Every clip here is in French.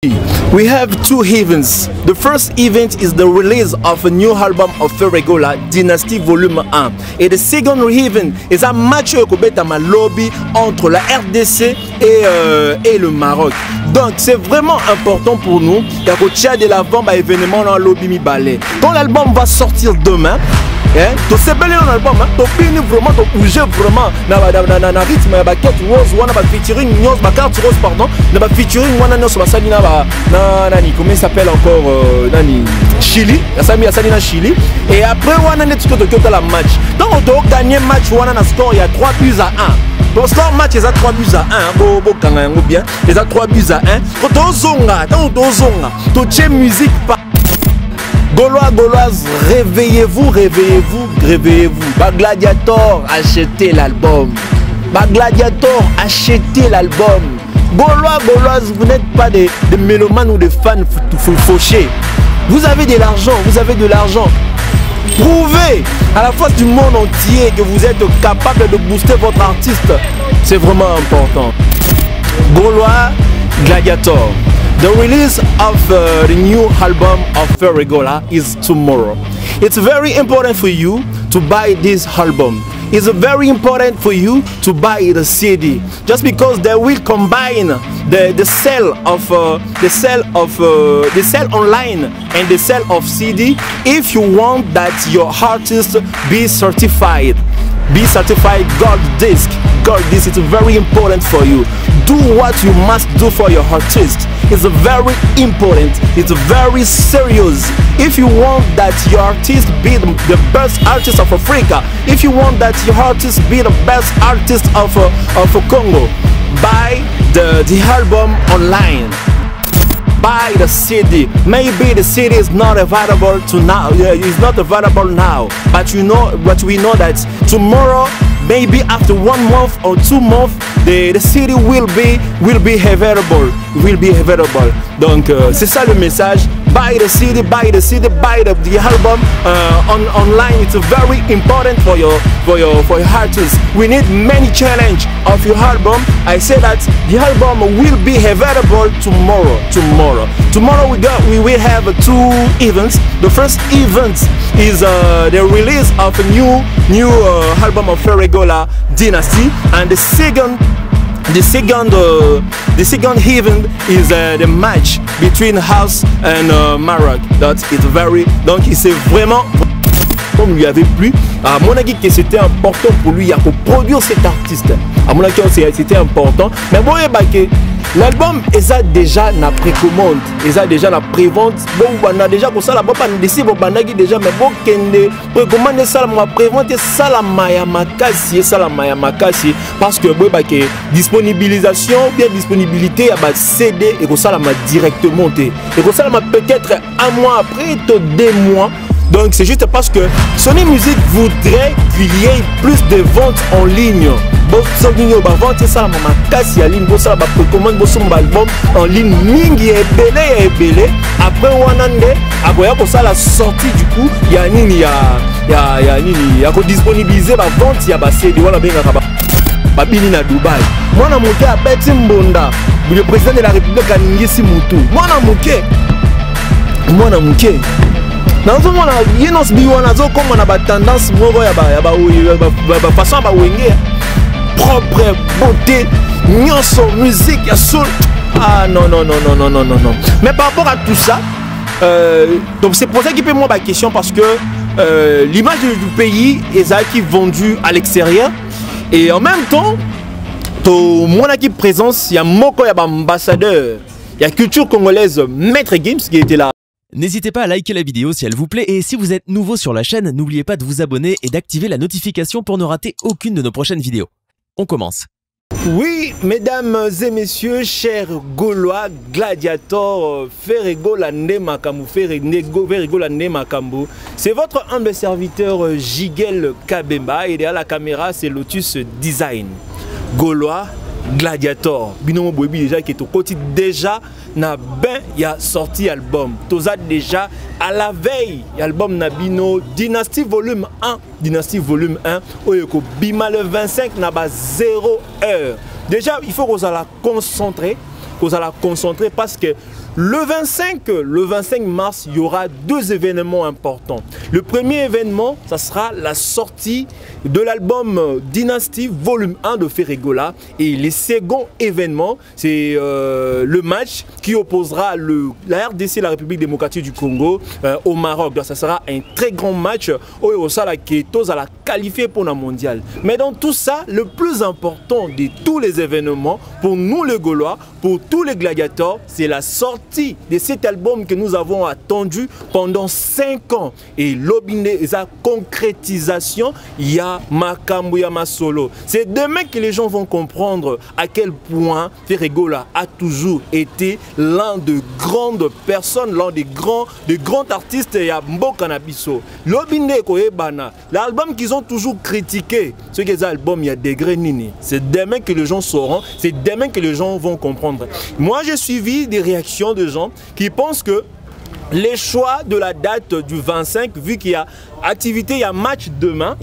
We have two events. The first event is the release of a new album of Ferregola, Dynasty Volume 1. Et the second event is a match à lobby entre la RDC et le Maroc. Donc c'est vraiment important pour nous de l'avant événement dans le lobby mi balai. Quand l'album va sortir demain, to se belle un album, to fini vraiment, to bouger vraiment na rythme ya baquette rose, wana ba featuring news, ba carte rose pardon, na ba featuring wana news basali na nani, comment il s'appelle encore nani Chili, ya sami ya sali na Chili. Et après wana net que to la match. Donc on doit gagner match wana na score il y a 3 buts à 1. Pour score match ils a 3 buts à 1. Bo kanga yango bien. Ils a 3 buts à 1. Quand on zonga, to tche musique pas. Gaulois, Gauloises, réveillez-vous, réveillez-vous, réveillez-vous. Bagladiator, achetez l'album. Bagladiator, achetez l'album. Gaulois, Gauloises, vous n'êtes pas des mélomanes ou des fans fauchés. Vous avez de l'argent, vous avez de l'argent. Prouvez à la face du monde entier que vous êtes capable de booster votre artiste. C'est vraiment important. Gaulois, Gladiator. The release of the new album of Ferregola is tomorrow. It's very important for you to buy this album. It's very important for you to buy the CD, just because they will combine the sale online and the sale of CD. If you want that your artist be certified gold disc. It's very important for you. Do what you must do for your artist. It's very important. It's very serious. If you want that your artist be the best artist of Africa, if you want that your artist be the best artist of Congo, buy the album online. Buy the CD. Maybe the CD is not available to now. It's not available now. But we know that tomorrow, maybe after 1 month or 2 months, the CD will be available. Donc c'est ça le message. Buy the CD, buy the album online. It's very important for your artists. We need many challenge of your album. I say that the album will be available tomorrow we will have 2 events. The first event is the release of a new album of Ferregola, Dynasty, and the second event is the match between House and Maroc. Donc c'est vraiment, comme lui avait plu, à mon avis que c'était important pour lui à produire cet artiste. À mon avis c'était important. Mais bon, l'album est déjà na précommande, est déjà na prévente. Bon, on a déjà pour ça la bombe on décide bon banagi déjà mais bon kende précommande ça la prévente ça la maya makasi parce que bon disponibilisation bien disponibilité ya ba CD et que ça la directement et que ça la peut-être 1 mois après 2 mois. Donc c'est juste parce que Sony Music voudrait qu'il y ait plus de ventes en ligne. Bon, ça vente ça la makasi en ligne, bon ça la précommande son album en ligne mingi et belé. Après wanande, après pour ça la sortie du coup, il y a nini ya ko disponibiliser la vente ya ba CD wala benga ka ba bini na Dubai. Moi na moké a Beti Mbonda, le président de la République a Ngisi Mutu. Moi na moké. Nazo mona yenos biwa nazo comme na ba tendance moko ya ba façon ba wenge propre beauté nyonso musique ya soul. Ah non. Mais par rapport à tout ça donc c'est pour ça qu'il peut moi ma question parce que l'image du pays est qui vendue à l'extérieur et en même temps to mon équipe présence il y a moko ya ba ambassadeur il y a culture congolaise Maître Gims qui était là. N'hésitez pas à liker la vidéo si elle vous plaît et si vous êtes nouveau sur la chaîne, n'oubliez pas de vous abonner et d'activer la notification pour ne rater aucune de nos prochaines vidéos. On commence. Oui, mesdames et messieurs, chers Gaulois, Gladiator, Ferregola Makambu, c'est votre humble serviteur Jigel Kabemba et derrière la caméra c'est Lotus Design. Gaulois, Gladiator, binomo bobi déjà qui est au côté déjà na ben y a sorti album. Toza déjà à la veille album Nabino Dynasty Volume 1, oyeko bima le 25 na ba 0 heure. Déjà il faut qu'on la concentrer parce que Le 25 mars, il y aura deux événements importants. Le premier événement, ça sera la sortie de l'album Dynasty Volume 1 de Ferregola. Et le second événement, c'est le match qui opposera la RDC, la République démocratique du Congo, au Maroc. Donc, ça sera un très grand match où la Ketos à la qualifier pour la mondiale. Mais dans tout ça, le plus important de tous les événements, pour nous les Gaulois, pour tous les gladiateurs, c'est la sortie de cet album que nous avons attendu pendant 5 ans. Et l'obine, sa concrétisation, il y a Makambu Yama Solo. C'est demain que les gens vont comprendre à quel point Ferregola a toujours été l'un de grandes personnes, l'un des grands artistes et à Mbokanabiso. L'obine Koebana, l'album qu'ils ont toujours critiqué, ce que album il y a degré nini. C'est demain que les gens sauront, c'est demain que les gens vont comprendre. Moi, j'ai suivi des réactions de gens qui pensent que les choix de la date du 25, vu qu'il y a activité, il y a match demain,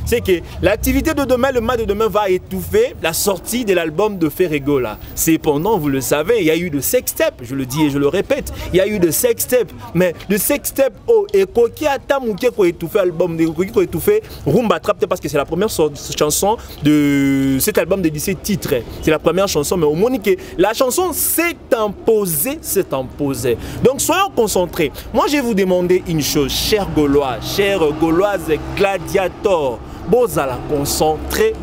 c'est que l'activité de demain, le match de demain va étouffer la sortie de l'album de Ferregola. Cependant, vous le savez, il y a eu de sextape, je le dis et je le répète, il y a eu de sextape, mais le sextape, et qui a tamouké pour étouffer l'album, pour étouffer Rumba Trap, parce que c'est la première chanson de cet album de 17 titres. C'est la première chanson, mais au moins que la chanson s'est imposée, Donc soyons concentrés. Moi, je vais vous demander une chose, chers Gaulois, chers Gauloises gladiateurs, vous allez concentrer.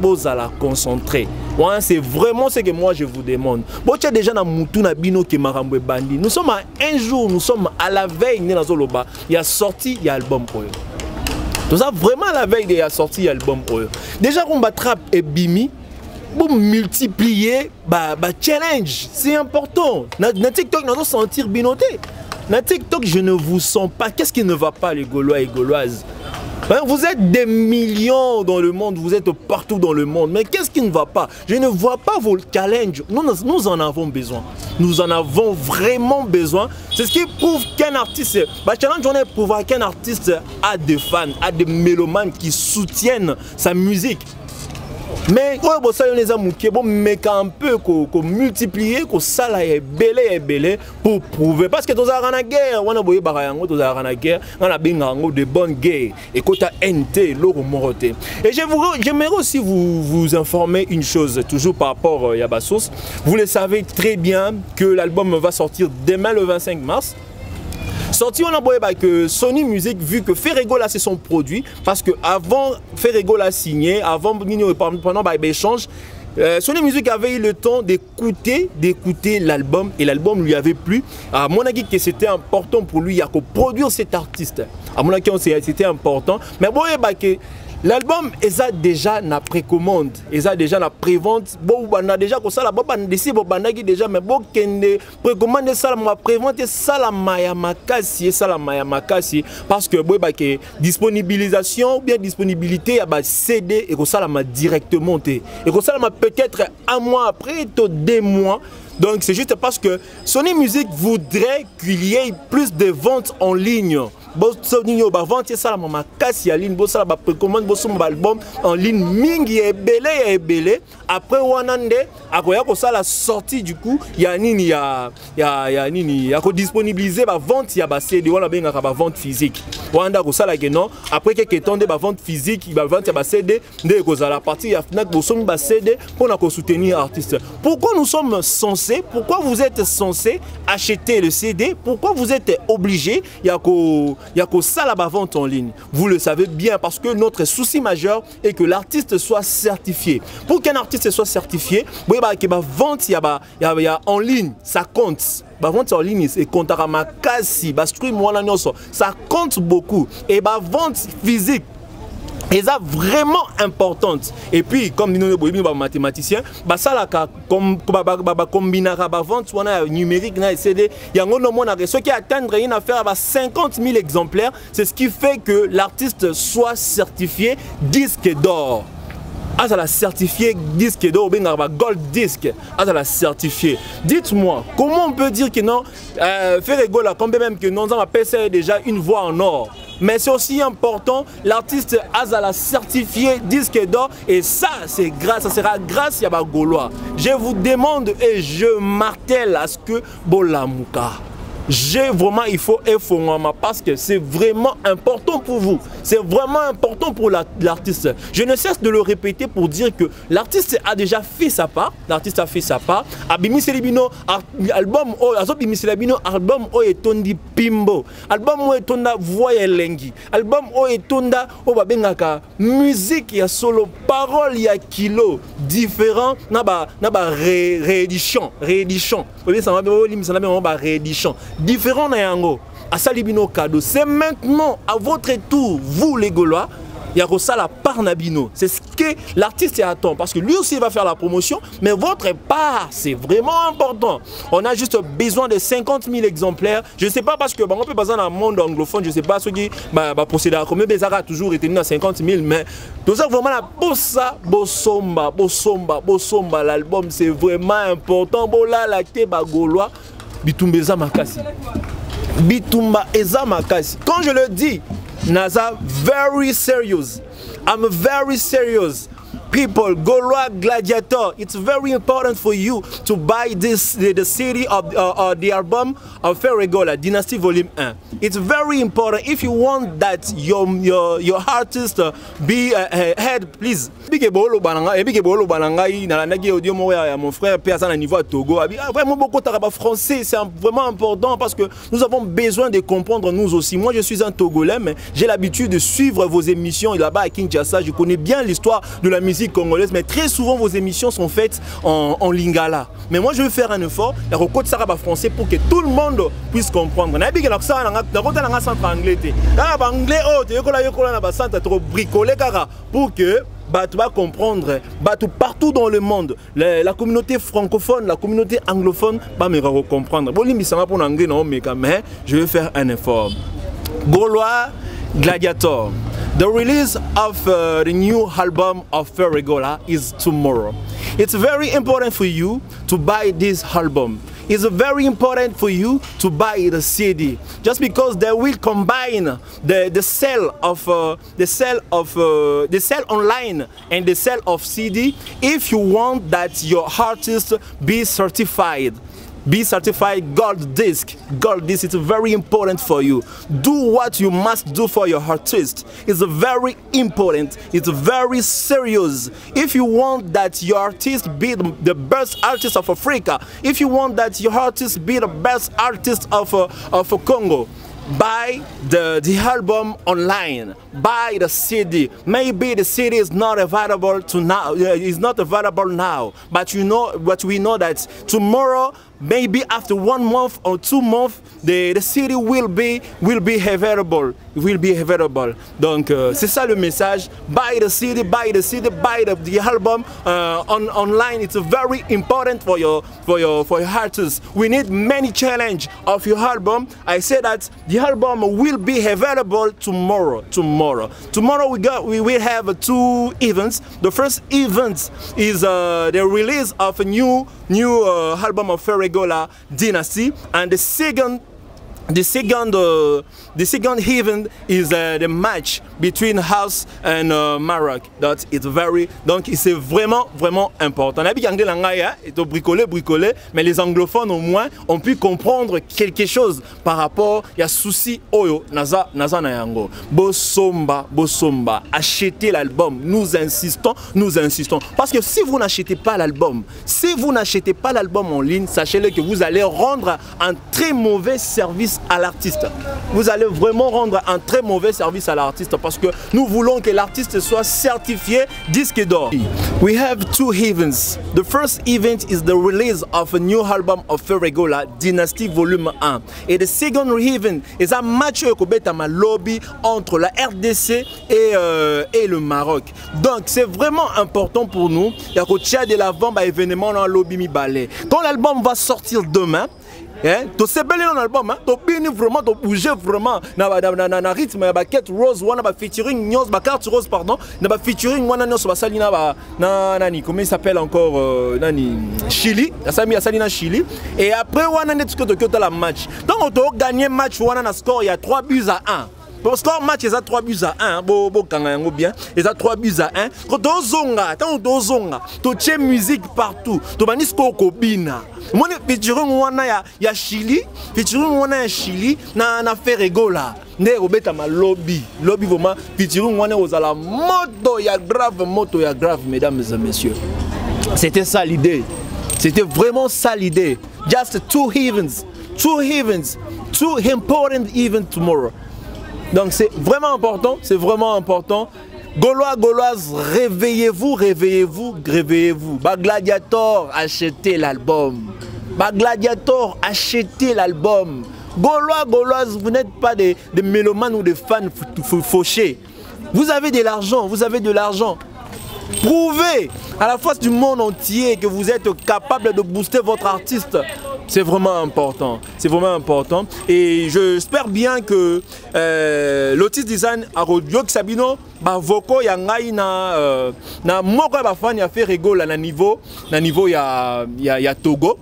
Ouais, c'est vraiment ce que moi je vous demande. Bon, tu as déjà dans Moutouna Bino qui m'a remboursé bandi. Nous sommes à un jour, nous sommes à la veille. Il y a sorti, il y a album pour eux. Tout ça, vraiment à la veille, il y a sorti, il y a album pour eux. Déjà, Rumba Trap et Bimi. Pour multiplier, challenge, c'est important. Dans TikTok, nous allons sentir binoté. Dans TikTok, je ne vous sens pas. Qu'est-ce qui ne va pas, les Gaulois et Gauloises? Vous êtes des millions dans le monde, vous êtes partout dans le monde. Mais qu'est-ce qui ne va pas? Je ne vois pas vos challenges. Nous en avons besoin. Nous en avons vraiment besoin. C'est ce qui prouve qu'un artiste... challenge, on est prouvé qu'un artiste a des fans, a des mélomanes qui soutiennent sa musique. Mais bon, ça les a mouqués, bon, mais un peu qu'on multiplier, qu'on ça est belé pour prouver. Parce que tous les guerre, on a beau barayango, tous les guerre, on a bien de bonnes guerres et qu'on a NT, l'euro moroté. Et j'aimerais aussi vous informer une chose, toujours par rapport à Yabassos. Vous le savez très bien que l'album va sortir demain le 25 mars. Sorti, on a beau que Sony Music, vu que Ferregola c'est son produit, parce que avant Ferregola signé, avant pendant l'échange, Sony Music avait eu le temps d'écouter l'album et l'album lui avait plu. À mon avis que c'était important pour lui à produire cet artiste. À mon avis c'était important. Mais bon, l'album est déjà na précommande, est déjà na prévente. Bon, on a déjà comme ça la bonne décide déjà mais bon kende précommande ça la prévente ça la maya makasi parce que bon que disponibilisation ou bien disponibilité à CD et comme ça la directement et comme ça la peut-être un mois après 2 mois. Donc c'est juste parce que Sony Music voudrait qu'il y ait plus de ventes en ligne. Vente ça la mama kasi en ligne, ça la précommande son album en ligne mingi et belé. Après wanande akoya ko ça la sortie du coup ya nini ya ko disponibiliser ba vente ya ba CD wala benga ka ba vente physique. Wanda ko ça la que non après quelques temps de ba vente physique ba vente ya ba CD ndé ko za la partie ya fnak bo son ba CD pour na ko soutenir artiste. Pourquoi nous sommes censés, pourquoi vous êtes censés acheter le CD? Pourquoi vous êtes obligés ya ko ça la vente en ligne? Vous le savez bien parce que notre souci majeur est que l'artiste soit certifié. Pour qu'un artiste soit certifié, vente en ligne, ça compte. Vente en ligne, c'est compte à ma casi, stream ça compte beaucoup. Et vente physique, et ça vraiment importante. Et puis comme nous les mathématiciens, ça la comme combinera vente numérique na CD, il y a un ceux qui atteignent une affaire à 50 000 exemplaires, c'est ce qui fait que l'artiste soit certifié disque d'or. Ah, ça l'a certifié disque d'or, bien gold disque. Ah, ça l'a certifié. Dites-moi, comment on peut dire que non, Ferregola, combien même que non, on appelle ça déjà une voix en or. mais c'est aussi important, l'artiste Azala certifié disque d'or, et ça, c'est grâce, ça sera grâce à Gaulois. Je vous demande et je martèle à ce que Bolamouka. Il faut effondrer parce que c'est vraiment important pour vous. C'est vraiment important pour l'artiste. Je ne cesse de le répéter pour dire que l'artiste a déjà fait sa part. L'artiste a fait sa part. Abimi Selibino, album o etondi pimbo. Album o etonda voix lengi. Album o etonda o babengaka musique ya solo, parole ya kilo différent na ba réédition. Différent na yango asalibino cadeau. C'est maintenant à votre tour, vous les Gaulois, Yarosa la part Nabino. C'est ce que l'artiste attend, parce que lui aussi va faire la promotion, mais votre part, c'est vraiment important. On a juste besoin de 50 000 exemplaires. Je ne sais pas, parce que on peut passer dans le monde anglophone, je ne sais pas ce qui va procéder à combien, mais ça a toujours été à 50 000, mais tout ça vraiment la bossa, bossomba, l'album, c'est vraiment important. Bola la teba Gaulois. Bitumba eza makasi. Bitumba eza makasi. Quand je le dis, Naza, very serious. I'm very serious. People, Gaulois Gladiator, it's very important for you to buy the CD of the album of Ferregola, Dynasty Volume 1. It's very important if you want that your artist be ahead, please. Mon frère Péazan niveau à Togo. Vraiment beaucoup de français, c'est vraiment important parce que nous avons besoin de comprendre nous aussi. Moi je suis un Togolais, mais j'ai l'habitude de suivre vos émissions là-bas à Kinshasa. Je connais bien l'histoire de la musique congolaise, mais très souvent vos émissions sont faites en lingala. Mais moi je vais faire un effort, la recode saraba français pour que tout le monde puisse comprendre. Na biga ça na centre anglais te. Na anglais oh te yokola na ba centre trop bricolé kaka pour que tu vas comprendre partout dans le monde, la communauté francophone, la communauté anglophone va me comprendre. Bon limisanga pour anglais non mais je vais faire un effort. Gaulois Gladiator. The release of the new album of Ferregola is tomorrow. It's very important for you to buy this album. It's very important for you to buy the CD, just because they will combine the sale online and the sale of CD. If you want that your artist be certified gold disc. It's very important for you. Do what you must do for your artist. It's very important. It's very serious. If you want that your artist be the best artist of Africa, if you want that your artist be the best artist of Congo, buy the album online. Buy the CD. Maybe the CD is not available now, but we know that tomorrow, maybe after 1 month or 2 months, the CD will be available. Donc c'est ça le message. Buy the CD, buy the album online. It's very important for your artists. We need many challenge of your album. I say that the album will be available tomorrow. Tomorrow we will have 2 events. The first event is the release of a new album of Ferregola, Dynasty, and the second event is the match between House and Maroc. Donc c'est vraiment important. On a bien anglais bricolé, mais les anglophones au moins ont pu comprendre quelque chose par rapport à souci oyo naza na yango. Bosomba, achetez l'album. Nous insistons parce que si vous n'achetez pas l'album, en ligne, sachez-le que vous allez rendre un très mauvais service à l'artiste. Vous allez vraiment rendre un très mauvais service à l'artiste parce que nous voulons que l'artiste soit certifié disque d'or. We have 2 events. The first event is the release of a new album of Ferregola, Dynasty Volume 1. Et the second event is un match lobby entre la RDC et le Maroc. Donc c'est vraiment important pour nous. Il y a de l'avant événement dans le lobby mi balai. Quand l'album va sortir demain, to se belle dans l'album, to bini vraiment, to bouger vraiment na rythme ya Kate Rose wana ba featuring Nyos ba carte rose pardon, na ba featuring wana Nyos ba sali na nani comment il s'appelle encore nani Chili, la sami ya sali na Chili et après wana net que to la match. Donc on to gagner match wana na score il y a 3 buts à 1. Parce que match ils a 3 buts à 1 bo kangango bien ils a 3 buts à 1 quand on zonga to tche musique partout to banisco kobina moi featuring wana ya Chili featuring wana ya Chili na Ferregola nde robeta ma lobby vraiment featuring wana ozala moto ya grave mesdames et messieurs. C'était ça l'idée. C'était vraiment ça l'idée. Just two heavens, two important events tomorrow. Donc c'est vraiment important, c'est vraiment important. Gaulois, Gauloises, réveillez-vous. Gladiator, achetez l'album. Gladiator, achetez l'album. Gaulois, Gauloises, vous n'êtes pas des mélomanes ou des fans fauchés. Vous avez de l'argent, Prouvez à la face du monde entier que vous êtes capable de booster votre artiste. C'est vraiment important. Et j'espère bien que Lotus Design a radio Sabino bavoko ya ngai na moko ba fan ya Ferregola na niveau ya Togo.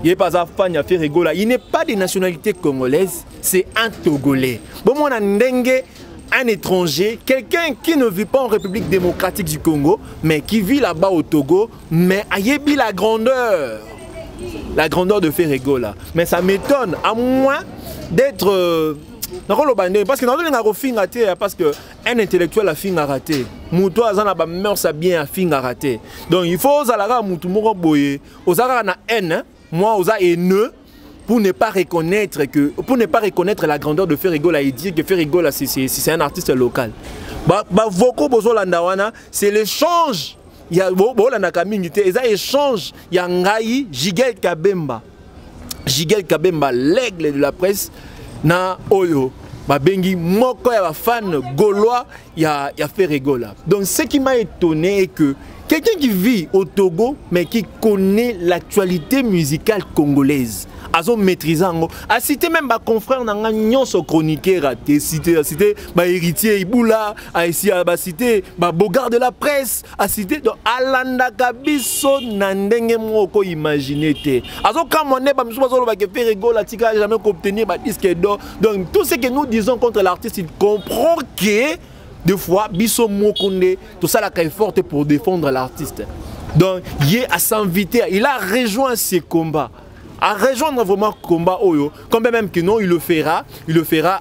Il n'est pas un fan ya Ferregola. Il n'est pas de nationalité congolaise, c'est un Togolais. Bon mon ndenge un étranger, quelqu'un qui ne vit pas en République démocratique du Congo, mais qui vit là-bas au Togo, mais ayebi la grandeur de Ferregola. Mais ça m'étonne, à moins d'être... parce que parce qu'un intellectuel a fini à rater. Mouto azana ba mœurs a bien a fini à rater. Donc il faut osalara moutou moko boye, osara na haine, moi osa haineux. Pour ne pas reconnaître la grandeur de Ferregola et dire que Ferregola c'est un artiste local. Voko bozolanda wana c'est l'échange. Il y a bolanda kamingité, ils échange, il y a ngai Jigel Kabemba, l'aigle de la presse na oyo. Bengi moko ya fan gaulois ya Ferregola. Donc ce qui m'a étonné est que quelqu'un qui vit au Togo mais qui connaît l'actualité musicale congolaise, azo maîtrisant, a cité même ma confrère nanga nyonso chroniqueur, a cité ba héritier Ibula, a cité ba Bogard de la presse, a cité donc Alanda Kabiso na ndenge moko imaginer te. Azo kamone ba misuba zolo ba ke Ferregola tika jamais obtenir ba disque d'or. Donc tout ce que nous disons contre l'artiste, il comprend que des fois biso mokonde tout ça la caille forte pour défendre l'artiste. Donc il est à s'inviter, il a rejoint ces combats. À rejoindre vraiment le combat Oyo, quand même que non, il le fera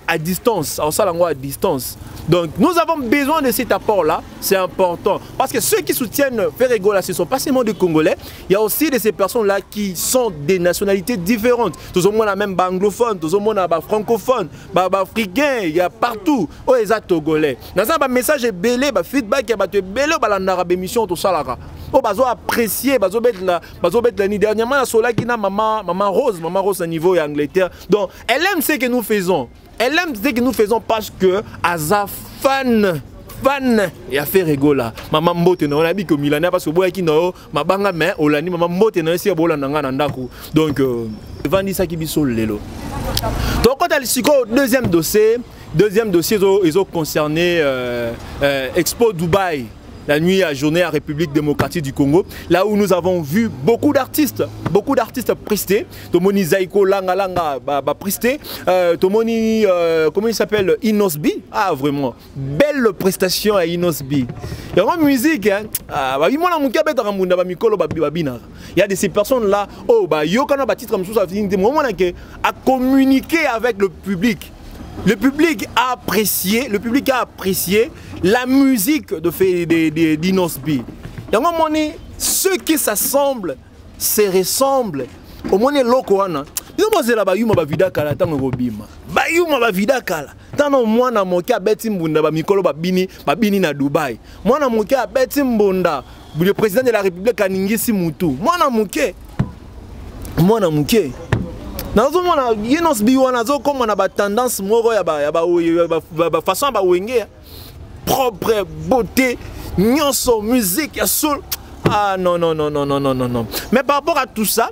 à distance, à distance. Donc nous avons besoin de cet apport-là, c'est important. Parce que ceux qui soutiennent Ferregola, ce ne sont pas seulement des Congolais, il y a aussi de ces personnes-là qui sont des nationalités différentes. Tout le monde a même anglophone, tout le monde a francophone, africain, il y a partout. Oh, ils sont Togolais. Dans un message belé, feedback, il y a belé, dans émission, tout ça là. Oh, bazo apprécier, bazo bet la ni dernièrement la sola qui n'a maman Rose à niveau Angleterre. Donc elle aime ce que nous faisons. Elle aime ce que nous faisons parce que Aza fan et a fait Ferregola. Maman Mbote na on a dit que Milanais parce que boya qui no mabanga mais olani maman Mbote na si bola nanga na ndako. Donc vandi ça qui biso lelo. Donc quand elle siko deuxième dossier ils ont concerné Expo Dubaï. La nuit à journée à République démocratique du Congo, là où nous avons vu beaucoup d'artistes prestés. Tomoni Zaiko Langa presté. Tomoni, comment il s'appelle, Inosbi. Ah vraiment, belle prestation à Inosbi. Il y a une musique, hein. Il y a de ces personnes-là, à communiquer avec le public. Le public a apprécié la musique de d'Inosbi. Ceux qui s'assemblent se ressemblent. Au moins les locaux, ils ont posé la bayuma bavida kala tango robima. Bayuma bavida kala. Tano mwana moke abeti mbunda ba mikolo babini na Dubaï. Mwana moke abeti mbunda le président de la République aningisi mutu. Mwana moke. Nazomona Inosbi wana zo comme on a tendance moko ya façon ba wenge propre beauté nyonso musique ya soul. Ah non. Mais par rapport à tout ça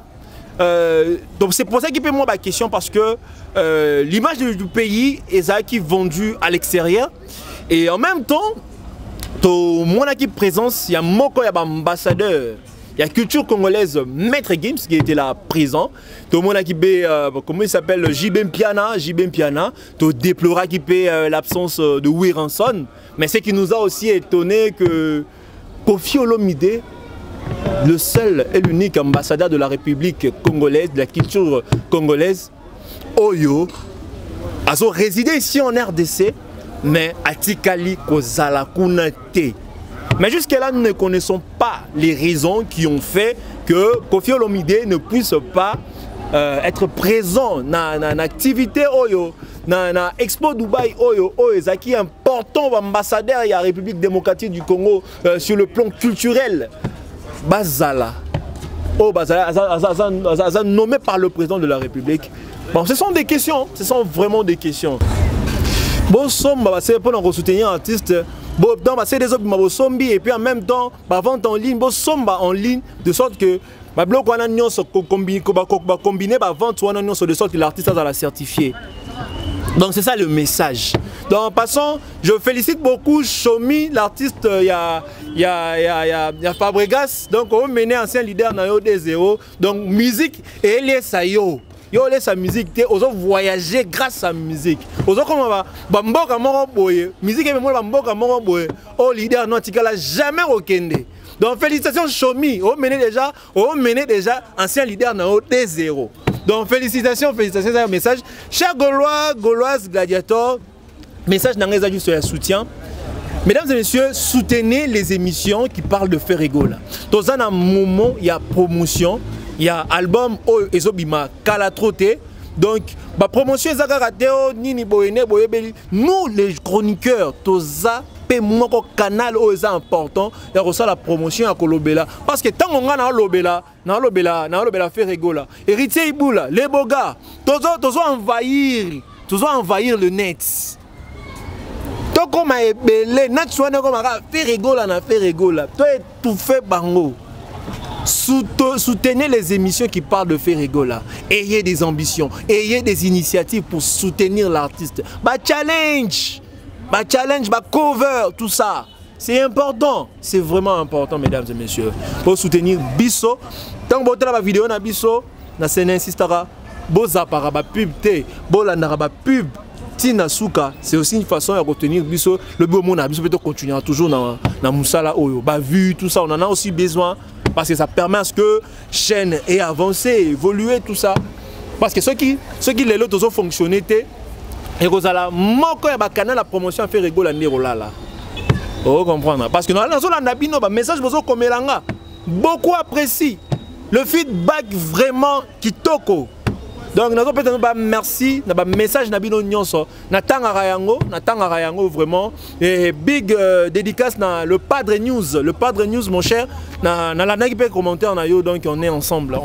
donc c'est pour ça qu'il peut moi ma question parce que l'image du pays est qui vendue à l'extérieur et en même temps to mona qui présence il y a moko ya ambassadeur Il y a culture congolaise, Maître Gims qui était là présent. Tout le monde qui paie, comment il s'appelle, Jibem Piana. Tout déplora qui paie l'absence de Wiranson. Mais ce qui nous a aussi étonné que Koffi Olomide, le seul et l'unique ambassadeur de la République congolaise, de la culture congolaise, Oyo, a résidé ici en RDC, mais à Tikali Kozala Kunate. Mais jusque-là, nous ne connaissons pas les raisons qui ont fait que Koffi Olomide ne puisse pas être présent dans l'activité Oyo, dans Expo Dubaï Oyo, qui est important ambassadeur de la République démocratique du Congo sur le plan culturel. Bazala. Bazala, nommé par le président de la République. Bon, ce sont des questions, ce sont vraiment des questions. Bon, c'est pour soutenir un artiste. Bon, c'est des autres zombies et puis en même temps, vente en ligne, bon, somba en ligne, de sorte que bloc on a combiné vente ou on de sorte que l'artiste a la certifié. Donc c'est ça le message. Donc en passant, je félicite beaucoup Chomi, l'artiste, il y a Fabregas, donc on mené ancien leader dans Yo 2-0. Donc musique et les sayo. Yo laisse sa musique, on a voyagé grâce à la musique. On a comme bamboka moro boye, musique et moi bamboka moro boye. Oh leader non tika la jamais rekende. Donc félicitations Chomi, on menait déjà ancien leader dans 2-0. Donc félicitations, c'est un message. Chers Gaulois, Gauloises, gladiateurs, message dans les ajouts sur le soutien. Mesdames et messieurs, soutenez les émissions qui parlent de Ferregola. Dans un moment, il y a promotion. Il y a album Ezobima Kalatrote. Donc, la promotion est Nini Boyene Boyebeli. Nous, les chroniqueurs, Toza, Pemoko canal est important. Il y a la promotion à Kolobela. Parce que tant qu'on a Lobela, Ferregola, Héritier Iboula, les Boga, Tozo envahir le net. Donc, on a ébélé, Natsuane, comme Ferregola, toi, tout fait bango. Soutenez les émissions qui parlent de Ferregola. Ayez des ambitions, ayez des initiatives pour soutenir l'artiste. Challenge, cover, tout ça. C'est important, c'est vraiment important, mesdames et messieurs. Pour soutenir Bisso, tant que vous avez la vidéo na Bisso, na scène insistara, bozapara ba pub te, bolandara ba pub. Tina Souka, c'est aussi une façon de retenir Bisso. Le beau monde a Bisso peut continuer toujours dans Moussala Oyo. Vu tout ça, on en a aussi besoin. Parce que ça permet à ce que la chaîne ait avancé, évolué, tout ça. Parce que ceux qui les autres ont fonctionné, et vous allez canal la promotion à faire rigoler là. Vous comprenez? Parce que nous avons un message beaucoup apprécient le feedback vraiment qui toque. Donc nous avons merci, nous avons un message nabino nyonso, natanga rayango vraiment et big dédicace na le Padre News mon cher, na la nagi peut commenter en ayo, donc on est ensemble.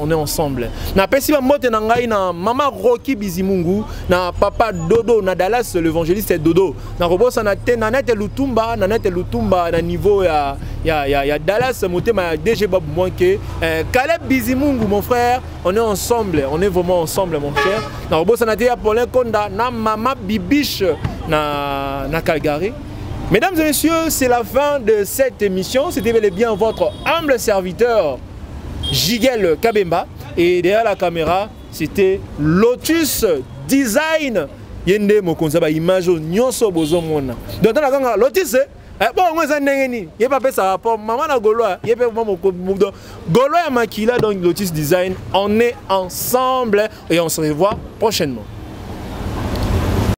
Na pesi ba mote na ngai na Mama Rocky Bizimungu, na Papa Dodo na Dallas l'évangéliste Dodo. Na robosa na Nanette Lutumba na niveau ya Dallas motema DG Bob Mwanke, Caleb Bizimungu mon frère, on est ensemble, on est vraiment ensemble mon cher. Na robosa na Tia Paulin Konda na Mama Bibiche na Calgary. Mesdames et messieurs, c'est la fin de cette émission. C'était bel et bien votre humble serviteur Jigel Kabemba. Et derrière la caméra, c'était Lotus Design. Yende mokonza ba image nyonso bozomona. Donc la ganga Lotus bon moi ça ndengeni. Il pas fait ça rapport maman na Gaulois, il pas vraiment Gaulois ya Makila donc Lotus Design. On est ensemble et on se revoit prochainement.